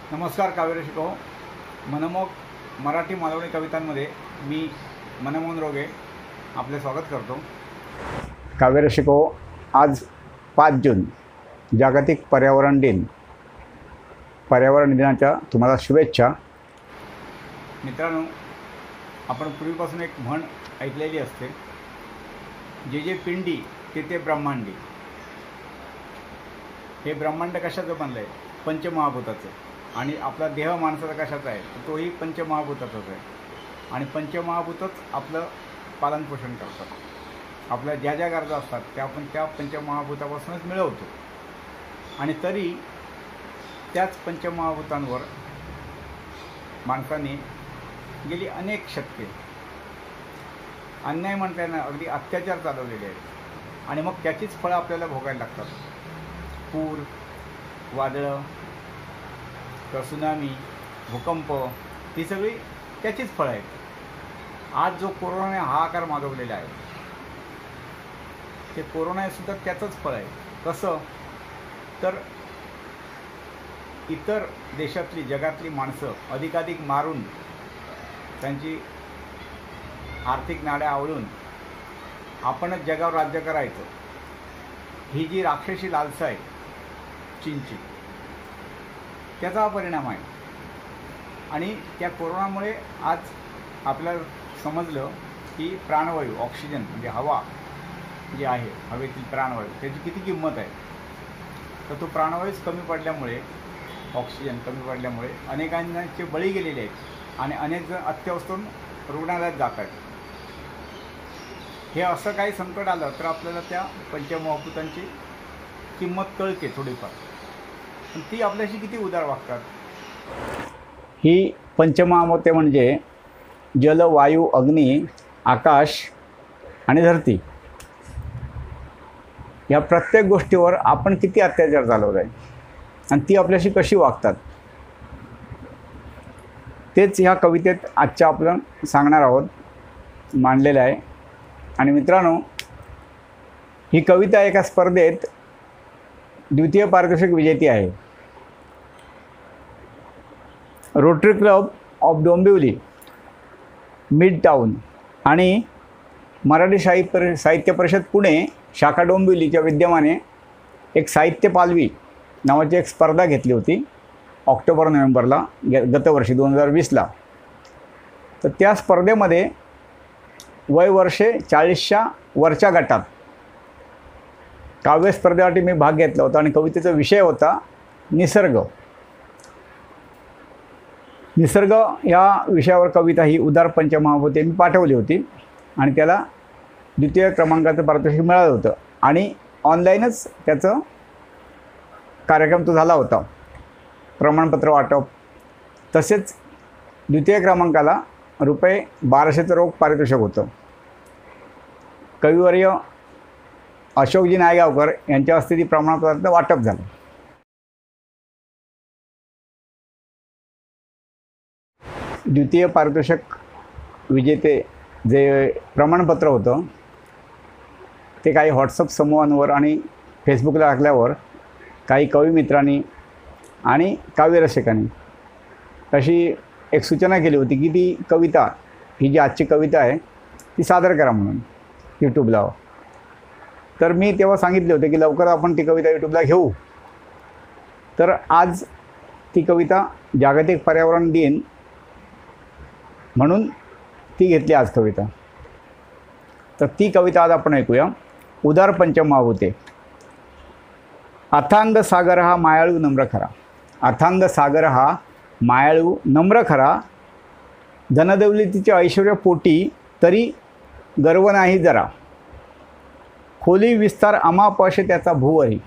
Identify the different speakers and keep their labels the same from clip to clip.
Speaker 1: नमस्कार काव्यरसिको, मनमोहक मराठी मालवणी कवितांमध्ये मी मनमोहन रोगे आपले स्वागत करतो।
Speaker 2: काव्यरसिको, आज 5 जून जागतिक पर्यावरण दिन। पर्यावरण दिनाच्या तुम्हाला शुभेच्छा।
Speaker 1: मित्रांनो, आपण पूर्वीपासून एक म्हण ऐकलेली असते, जे जे पिंडी ते ते ब्रह्मांडी। हे ब्रह्मांड कशाचं बनलं आहे? पंचमहाभूताचं। आणि आपला देह माणसाचा कशाचा आहे? तोही पंचमहाभूताचाच आहे। आणि पंचमहाभूतच आपलं पालनपोषण करतात। आपल्या ज्या ज्या गरजा असतात त्या आपण त्या पंचमहाभूतापासूनच मिळवतो। आणि तरी त्याच पंचमहाभूतांवर माणसाने गेली अनेक शतके अन्याय म्हणता येणार अगदी अत्याचार चालवलेले आहेत। आणि मग त्याचीच फळं आपल्याला भोगायला लागतात। पूर, वादळं, त्सुनामी, भूकंप, ही सगळी त्याचीच फळं आहेत। आज जो कोरोनाने हाहाकार माजवलेला आहे, ते कोरोनासुद्धा त्याचंच फळ आहे। कसं तर इतर देशातली जगातली माणसं अधिकाधिक मारून त्यांची आर्थिक नाड्या आवळून आपणच जगावर राज्य करायचं, ही जी राक्षसी लालसा आहे चीनची, त्याचा हा परिणाम आहे। आणि त्या कोरोनामुळे आज आपल्याला समजलं की प्राणवायू, ऑक्सिजन म्हणजे हवा जी आहे, हवेतील प्राणवायू, त्याची किती किंमत आहे। तर तो प्राणवायूच कमी पडल्यामुळे, ऑक्सिजन कमी पडल्यामुळे अनेकांचे बळी गेलेले आहेत आणि अनेक जण अत्यवस्थून रुग्णालयात जात आहेत। हे असं काही संकट आलं तर आपल्याला त्या पंचमहाभूतांची किंमत कळते थोडीफार, पण ती आपल्याशी किती उदार वागतात।
Speaker 2: ही पंचमहाभूते म्हणजे जल, वायू, अग्नी, आकाश आणि धरती। या प्रत्येक गोष्टीवर आपण किती अत्याचार चालवत आहे आणि ती आपल्याशी कशी वागतात, तेच ह्या कवितेत आजच्या आपण सांगणार आहोत, मांडलेलं आहे। आणि मित्रांनो, ही कविता एका स्पर्धेत द्वितीय पारितोषिक विजेती आहे। Rotary club of Dombivli mid town आणि मराठी साहित्य परिषद पुणे शाखा डोंबिवलीच्या विद्यमाने एक साहित्य पालवी नावाची एक स्पर्धा घेतली होती ऑक्टोबर-नोव्हेंबरला गतवर्षी 2020ला। तर त्या स्पर्धेमध्ये वयवर्षे 40च्या वरच्या गटात काव्य स्पर्धेसाठी मी भाग घेतला होता आणि कवितेचा विषय होता निसर्ग। निसर्ग या विषयावर कविता ही उदार पंचमहाभूते मी पाठवली होती आणि त्याला द्वितीय क्रमांकाचं पारितोषिक मिळालं होतं। आणि ऑनलाईनच त्याचं कार्यक्रम तो झाला होता, प्रमाणपत्र वाटप। तसेच द्वितीय क्रमांकाला ₹1200चं रोख पारितोषिक होतं। कविवर्य अशोकजी नायगावकर यांच्या हस्ते ती प्रमाणपत्राचं वाटप झालं। द्वितीय पारितोषिक विजेते जे प्रमाणपत्र होतं ते काही व्हॉट्सअप समूहांवर आणि फेसबुकला टाकल्यावर काही कविमित्रांनी आणि काव्यरसिकांनी अशी एक सूचना केली होती की ती कविता, ही जी आजची कविता आहे ती सादर करा म्हणून यूट्यूबला। तर मी तेव्हा सांगितले होते की लवकर आपण ती कविता यूट्यूबला घेऊ। तर आज ती कविता जागतिक पर्यावरण दिन म्हणून ती घेतली आज कविता। तर ती कविता आज आपण ऐकूया। उदार पंचमहाभूते। अथांग सागर हा मायाळू नम्र खरा। अथांग सागर हा मायाळू नम्र खरा। धनदौलतीच्या ऐश्वर्य पोटी तरी गर्व नाही जरा। खोली विस्तार अमापश त्याचा भूवरी।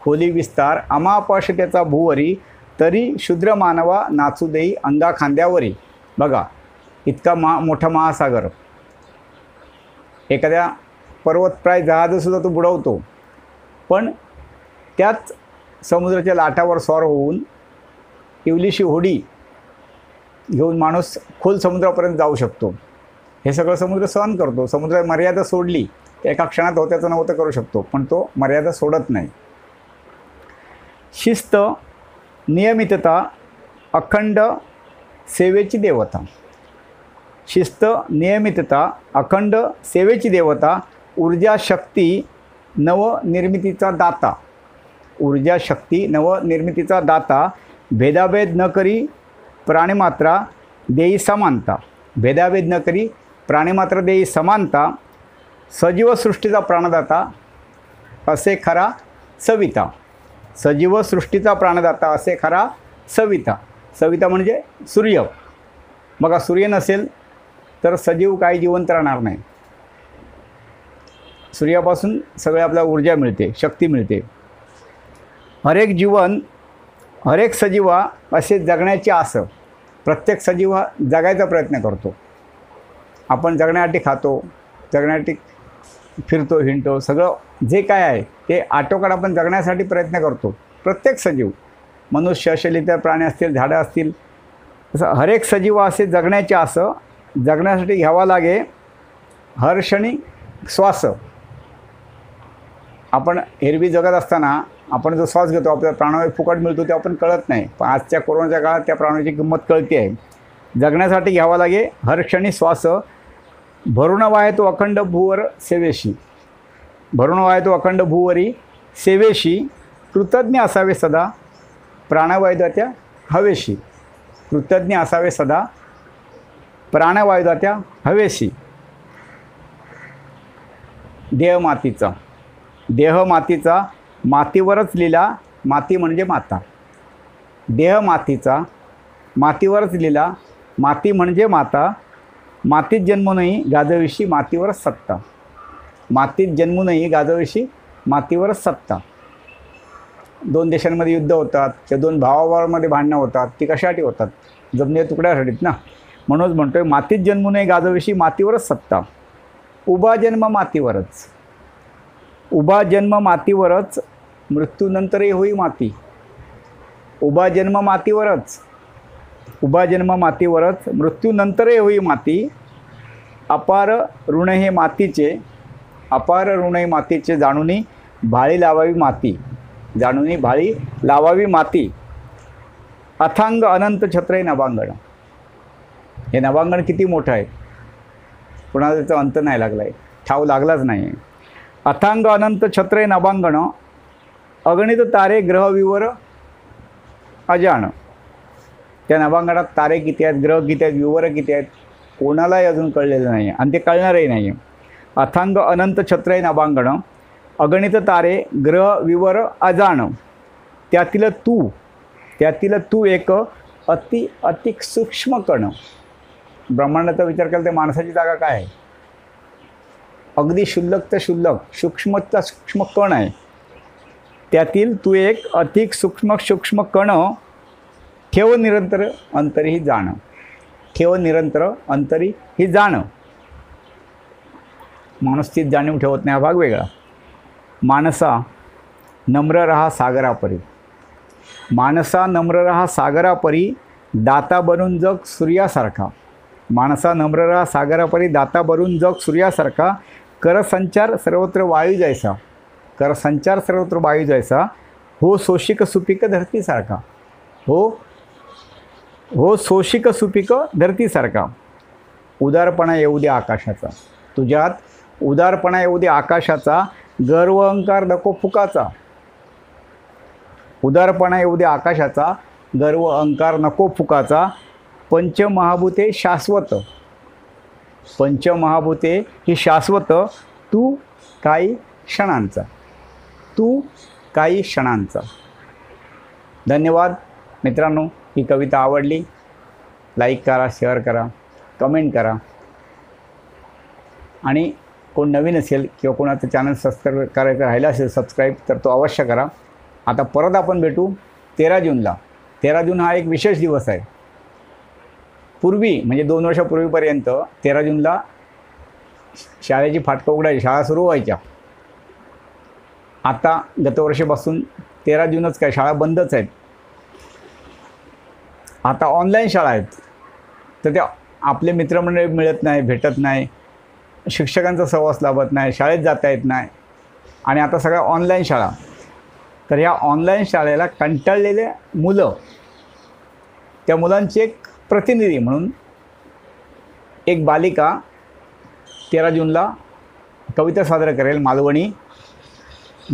Speaker 2: खोली विस्तार अमापश त्याचा भूवरी। तरी शूद्र मानवा नाचू देई अंगा खांद्यावरी। बघा, इतका मोठा महासागर, एखाद्या पर्वतप्राय जहाजसुद्धा तो बुडवतो, पण त्याच समुद्राच्या लाटावर स्वार होऊन इवलीशी होडी घेऊन माणूस खोल समुद्रापर्यंत जाऊ शकतो। हे सगळं समुद्र सहन करतो। समुद्रात मर्यादा सोडली तर एका क्षणात होत्याचं नव्हतं करू शकतो, पण तो मर्यादा सोडत नाही। शिस्त नियमितता, अखंड सेवेची देवता. शिस्त, नियमितता, अखंड सेवेची देवता, ऊर्जा, शक्ती, नवनिर्मितीचा दाता. ऊर्जा, शक्ती, नवनिर्मितीचा दाता. भेदाभेद न करी प्राणीमात्रा देई समानता. भेदाभेद न करी प्राणीमात्रा देई समानता. सजीव सृष्टीचा प्राणदाता असे खरा सविता. सजीव सृष्टीचा प्राणदाता असे खरा सविता. सविता म्हणजे सूर्य. बघा, सूर्य नसेल तर सजीव काही जिवंत राहणार नाही. सूर्यापासून सगळे आपल्याला ऊर्जा मिळते, शक्ती मिळते. हरेक जीवन, हरेक सजीवा असे जगण्याची आस. प्रत्येक सजीव हा जगायचा प्रयत्न करतो. आपण जगण्यासाठी खातो, जगण्यासाठी फिरतो, हिंडतो, सगळं जे काय आहे ते आटोकाट आपण जगण्यासाठी प्रयत्न करतो. प्रत्येक सजीव, मनुष्य असेल, इतर प्राणी असतील, झाडं असतील, असं हरेक सजीव असे जगण्याची आस. जगण्यासाठी घ्यावा लागे हर क्षणी श्वास. आपण एरवी जगत असताना आपण जो श्वास घेतो, आपल्याला प्राणवायू फुकट मिळतो, ते आपण कळत नाही. पण आजच्या कोरोनाच्या काळात त्या प्राणाची किंमत कळते आहे. जगण्यासाठी घ्यावा लागे हर क्षणी श्वास. भरून वाहतो अखंड भूवर सेवेशी. भरून वाहतो अखंड भूवरी सेवेशी. कृतज्ञ असावे सदा प्राणवायुदात्या हवेशी. कृतज्ञ असावे सदा प्राणवायुदात्या हवेशी. देह मातीचा. देह मातीचा, मातीवरच लीला, माती म्हणजे माता. देह मातीचा, मातीवरच लीला, माती म्हणजे माता. मातीत जन्मूनही गाजविशी मातीवरच सत्ता. मातीत जन्मूनही गाजविशी मातीवरच सत्ता. दोन देशांमध्ये युद्ध होतात, त्या दोन भावाभावांमध्ये भांडणं होतात, ती कशासाठी होतात? जमिनी तुकड्यासाठीच ना. म्हणूनच म्हणतोय मातीत जन्मूनही गाजविशी मातीवरच सत्ता. उभा जन्म मातीवरच. उभा जन्म मातीवरच, मृत्यूनंतरही होई माती. उभा जन्म मातीवरच. उभा जन्म मातीवरच, मृत्यूनंतरही होई माती. अपार ऋण हे मातीचे. अपार ऋण हे मातीचे, जाणूनी भाळी लावावी माती. जाणूनी भाळी लावावी माती. अथांग अनंत छत्र हे नभांगण. हे नभांगण किती मोठं आहे, कुणाला त्याचा अंत नाही लागला आहे, ठाव लागलाच नाही आहे. अथांग अनंत छत्र हे नभांगण. अगणित तारे ग्रह विवर अजाण. त्या नभांगणात तारे किती आहेत, ग्रह किती आहेत, विवर किती आहेत, कोणालाही अजून कळलेलं नाही आहे आणि ते कळणारही नाही आहे. अथांग अनंत छत्र हे नभांगण. अगणित तारे ग्रह विवर अजाण. त्यातील तू एक अति सूक्ष्म कण. ब्रह्मांडाचा विचार केला तर माणसाची जागा काय आहे? अगदी शुल्लक तर शुल्लक, सूक्ष्मचा सूक्ष्म कण आहे. त्यातील तू एक अधिक सूक्ष्म कण. ठेव निरंतर अंतरी ही जाण. ठेव निरंतर अंतरी ही जाण. माणूस तीच जाणीव ठेवत नाही, हा भाग वेगळा. मानसा नम्र रहा सागरापरी. मानसा नम्र रहा सागरापरी, दाता बनून जग सूर्यासारखा. मानसा नम्र रहा सागरापरी, दाता बनून जग सूर्यासारखा. करसंचार सर्वत्र वायू जैसा. करसंचार सर्वत्र वायू जैसा. हो शोषिक सुपीक धरतीसारखा. हो शोषिक सुपीक धरतीसारखा. उदारपणा येऊ दे आकाशाचा. तुझ्यात उदारपणा येऊ दे आकाशाचा. गर्व अहंकार नको फुकाचा. उदारपणा येऊ दे आकाशाचा. गर्व अहंकार नको फुकाचा. पंचमहाभूते शाश्वत. पंचमहाभूते ही शाश्वत. तू काही क्षणांचा. तू काही क्षणांचा. धन्यवाद मित्रांनो. ही कविता आवडली, लाईक करा, शेअर करा, कमेंट करा. आणि कोण नवीन असेल किंवा कोणाचं चॅनल सबस्क्राईब करायचं राहिलं असेल सबस्क्राईब, तर तो अवश्य करा. आता परत आपण भेटू 13 जूनला. 13 जून हा एक विशेष दिवस आहे. पूर्वी म्हणजे 2 वर्षापूर्वीपर्यंत 13 जूनला शाळेची फाटकं उघडायची, शाळा सुरू व्हायच्या. आता गतवर्षीपासून 13 जूनच काय, शाळा बंदच आहेत. आता ऑनलाईन शाळा आहेत. तर त्या आपले मित्रमंडळी मिळत नाही, भेटत नाही, शिक्षकांचा सहवास लाभत नाही, शाळेत जाता येत नाही. आणि आता सगळ्या ऑनलाईन शाळा. तर ह्या ऑनलाईन शाळेला कंटाळलेले मुलं, त्या मुलांची एक प्रतिनिधी म्हणून एक बालिका 13 जूनला कविता सादर करेल, मालवणी,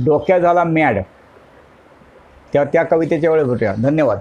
Speaker 2: डोक्या झाला मॅड. त्या कवितेच्या वेळेस भेटूया. धन्यवाद.